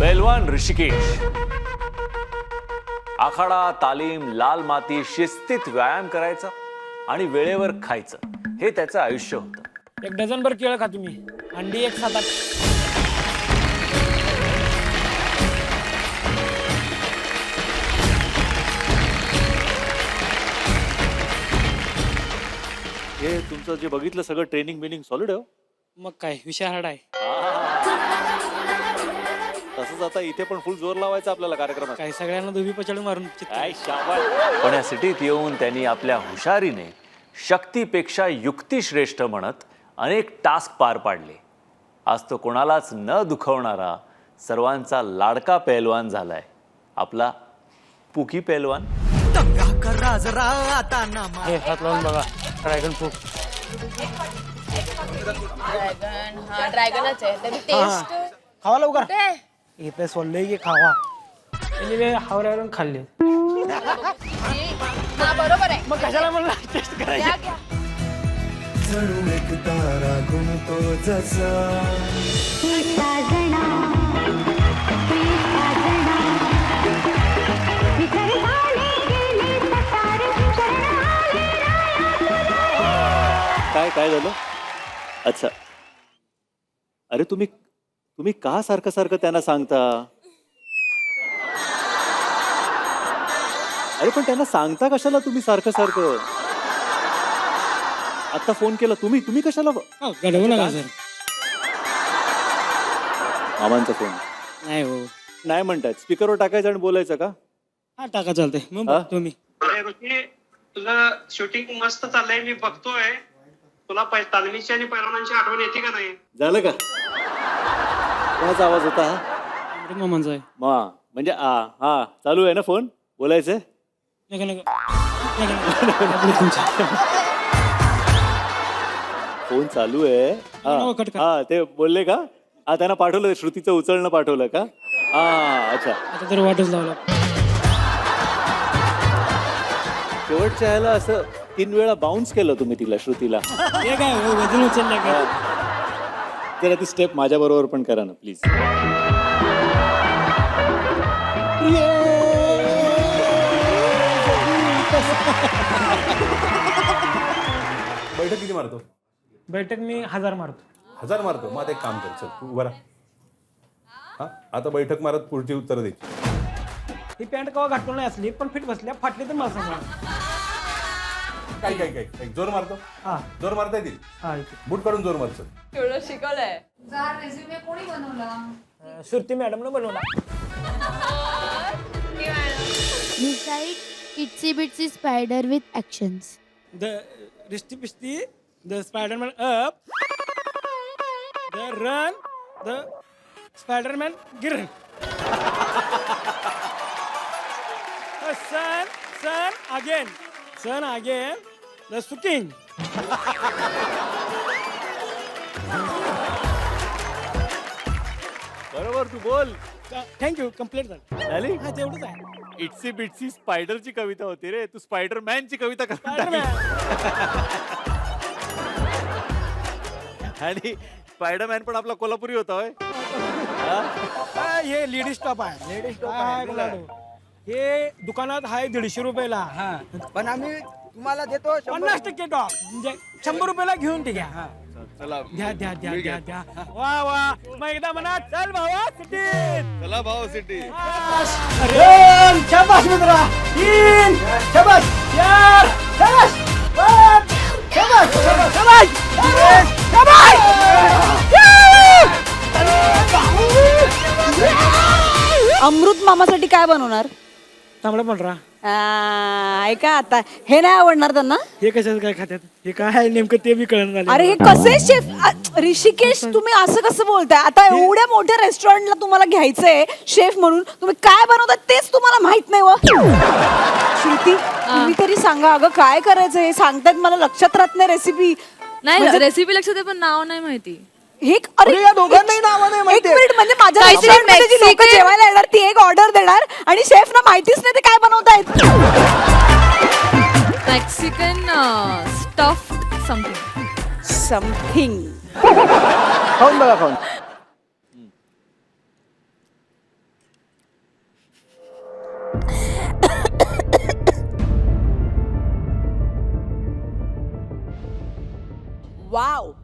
पहलवान ऋषिकेश. आखाडा, तालीम, लाल माती, शिस्तीत व्यायाम करायचा आणि वेळेवर खायचं हे त्याचं आयुष्य होतं. 1 डझनभर केळं खा तुम्ही, अंडी 1 7-8. हे तुमचं जे बघितलं सगळं ट्रेनिंग बिनिंग सॉलिड आहे. मग काय विषय हार्ड आहे. तसंच आता इथे पण फुल जोर लावायचा आपल्याला कार्यक्रमात. काय सगळ्यांना दुबी पचड मारून काय शाबास. पण या सिटीत येऊन त्यांनी आपल्या हुशारीने शक्तीपेक्षा युक्ती श्रेष्ठ म्हणत अनेक टास्क पार पाडले. आज तो कोणालाच न दुखवणारा सर्वांचा लाडका पहलवान झालाय आपला पुकी पहलवान. हे हात लावून बघा, ड्रॅगन फ्रूट. ड्रॅगन, हा ड्रॅगनच आहे. त्याची टेस्ट खावा लवकर. इथे सोडलंय की खावा. त्यांनी हावऱ्यावरून खाल्ले. हा बरोबर आहे. मग कशाला म्हणला टेस्ट करायची. घ्या, घ्या. जणू एक तारा गुणतो जसा काय काय झालं. अच्छा, अरे तुम्ही का सारखं सारखं त्यांना सांगता. अरे पण त्यांना सांगता कशाला तुम्ही सारखं सारखं. आता फोन केला तुम्ही कशाला. घडवू नका सर. मामांचा फोन नाही हो. नाही म्हणतायत. स्पीकरवर टाकायचं आणि बोलायचं का. हा टाका चालतंय. मग हा? तुम्ही अरे ऋषी, तुझं शूटिंग मस्त चाललंय. मी बघतोय. तुला तालमीची आणि पैलवानांची आठवण येते का नाही. झालं का. कोणाचा आवाज होता हा. अरे मामांचा आहे. म्हणजे हा चालू आहे ना फोन. बोलायचंय. नका नका. नका नका. फोन चालू आहे. हो, कट कर. हा ते बोलले का. हा त्यांना पाठवलं. श्रुतीचं उचलणं पाठवलं का. हा अच्छा. आता तर वाटच लावला. शेवटच्या ह्याला असं 3 वेळा बाउन्स केलं तुम्ही तिला, श्रुतीला. हे काय हो, वजन उचललं का. जरा ती स्टेप माझ्या बरोबर पण करा ना प्लीज. बैठक किती मारतो. बैठक मी 1000 मारतो. 1000 मारतो. मग आता एक काम कर. चल तू उभा राहा. हा आता बैठक मारत पुढची उत्तर दे. ही पॅन्ट कवा घाटून नाही असली पण फिट बसल्या. फाटली तर मला सांगा. काय जोर मारतो. हा जोर मारता येतील. हा इथे. बूट काढून जोर मारतो. एवढं शिकवलंय. कोणी बनवला. सुरती मॅडमनं बनवला. Recite Itsy Bitsy Spider with actions. The Risty Pisty, the Spider-Man up, the run, the Spider-Man grin. Sun again, the shooting. बरोबर तू बोल. थँक्यू. कम्प्लीट झाली. हा तेवढंच आहे. इट्सी बिट्सी स्पायडरची कविता होती रे. तू स्पायडरमॅनची कविता कर. आणि स्पायडरमॅन पण आपला कोल्हापुरी होता होय. हे लेडीज स्टॉप आहे. लेडीज स्टॉप हे दुकानात आहे 150 रुपयाला. पण आम्ही तुम्हाला देतो 50% टॉप. म्हणजे 100 रुपयाला घेऊन ते घ्या. चला द्या. वा मग एकदा म्हणा चल भावा सिटीत. चला भाऊ सिटी. अरे शाबास मित्रा. 3 शाबास 4 शाबास 5 शाबास शाबास अमृत मामासाठी काय बनवणार. तांबडा पांढरा. ऐका आता हे नाही आवडणार त्यांना. हे कशाचं काय खात्यात. हे काय आहे नेमकं ते बी कळण झालं. अरे हे कसे शेफ ऋषिकेश तुम्ही असं कसं बोलताय. आता एवढ्या मोठ्या रेस्टॉरंटला तुम्हाला घ्यायचंय शेफ म्हणून. तुम्ही काय बनवताय तेच तुम्हाला माहित नाही. व श्रुती तुम्ही तरी सांगा अगं काय करायचं. हे सांगतायत मला लक्षात राहत नाही रेसिपी. नाही रेसिपी लक्षात आहे पण नाव नाही माहिती. हे अरे या दोघांनाही नावं नाही माहिती. एक मिनिट म्हणजे माझ्या रेस्टॉरंटमध्ये जी लोकं जेवायला येणार ती एक ऑर्डर देणार आणि शेफना माहितीच नाही ते काय बनवतायत. Mexican stuffed something. खाऊन बघा खाऊन. वाव